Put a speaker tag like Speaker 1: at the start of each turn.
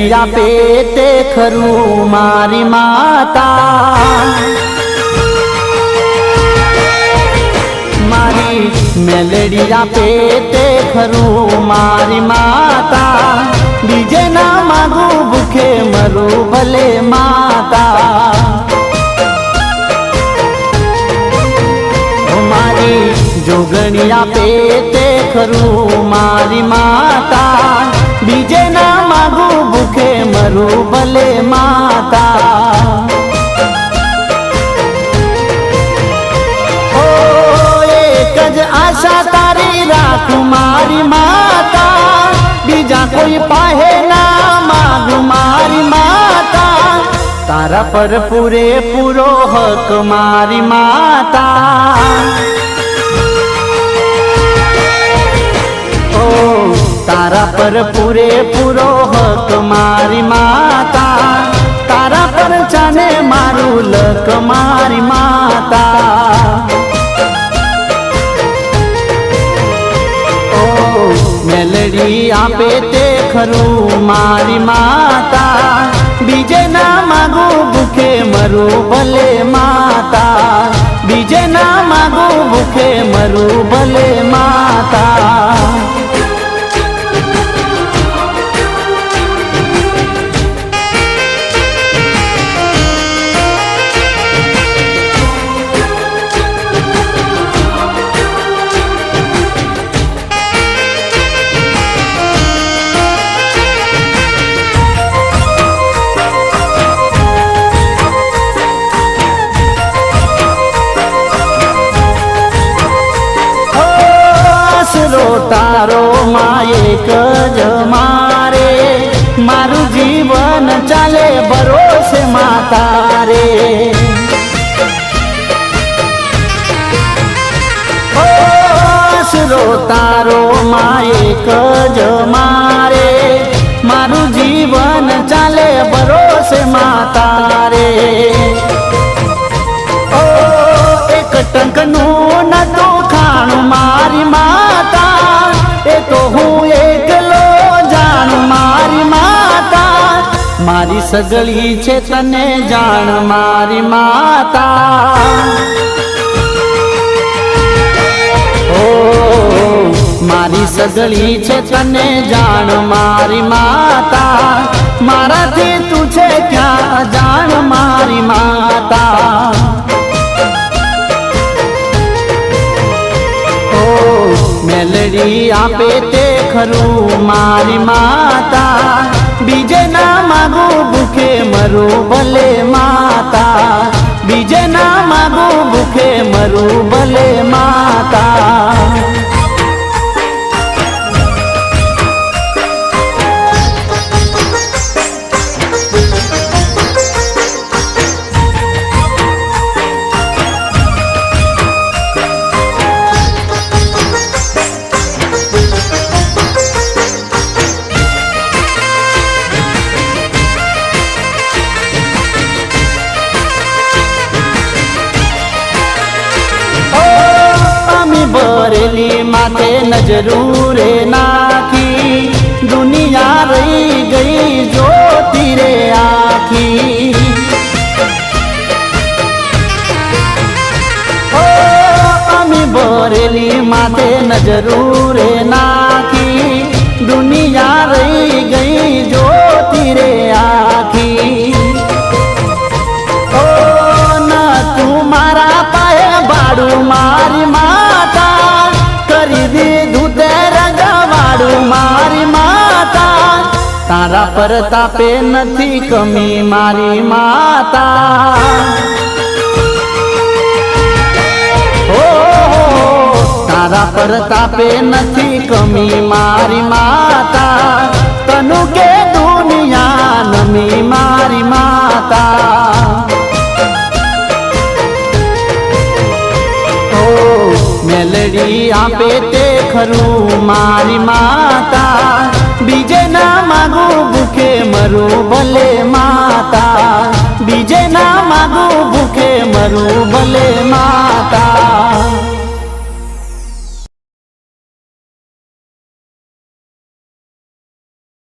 Speaker 1: મેલડી આપે તે ખરું મારી માતા, મારી મેલડી આપે તે ખરું મારી માતા, બીજે ના માગું ભૂખે મરું ભલે માતા, મારી જોગણી આપે તે ખરું મારી માતા, બીજે ના માગું ભૂખે મરું ભલે માતા, ઓ એક જ આશા તારી રાખું મારી માતા, બીજા કોઈ પાહે ના માગું મારી માતા, તારા પર પૂરેપૂરો હક મારી માતા, ઓ તારા પર પૂરેપૂરો હક મારી માતા, તારા પર ચાને મારું લક મારી માતા, ઓ મેલડી આપે તે ખરું મારી માતા, બીજે ના માગું ભૂખે મરું ભલે માતા, બીજે ના માગું ભૂખે મરું ભલે માતા, તારો માં એક જ મારે, મારું જીવન ચાલે ભરોસે માતા રે, આશરો તારો માં એક જ મારે, મારું જીવન ચાલે ભરોસે માતા રે, ઓ એક ટંકનું નતું ખાણું મારી માતા, એ તો હું એકલો જાણું મારી માતા, મારી સગળી છે તને જાણ મારી માતા, ઓ મારી સગળી છે તને જાણ મારી માતા, મારાથી તું છે ક્યાં જાણ મારી માતા, મેલડી આપે તે ખરું મારી માતા, બીજે ના માગું ભૂખે મરું ભલે માતા, બીજે ના માગું ભૂખે મરું ભલે માતા, બરેલી માથે નજરું રે નાખી, દુનિયા રહી ગઈ જોતી રે આખી, ઓ અમે બરેલી માથે નજરું રે નાખી, દુનિયા રહી ગઈ જોતી રે આખી, ઓ ના તું મારા પાયે ભાડું મારી માતા, કરી દીધું તે રજવાડું મારી માતા, તારા પર તાપે નથી કમી મારી માતા, ઓ તારા પર તાપે નથી કમી મારી માતા, તનુ કે દુનિયા નમી મારી માતા, મેલડી આપે તે ખરું મારી માતા, બીજે ના માગું ભૂખે મરું ભલે માતા, બીજે ના માગું ભૂખે મરું ભલે માતા।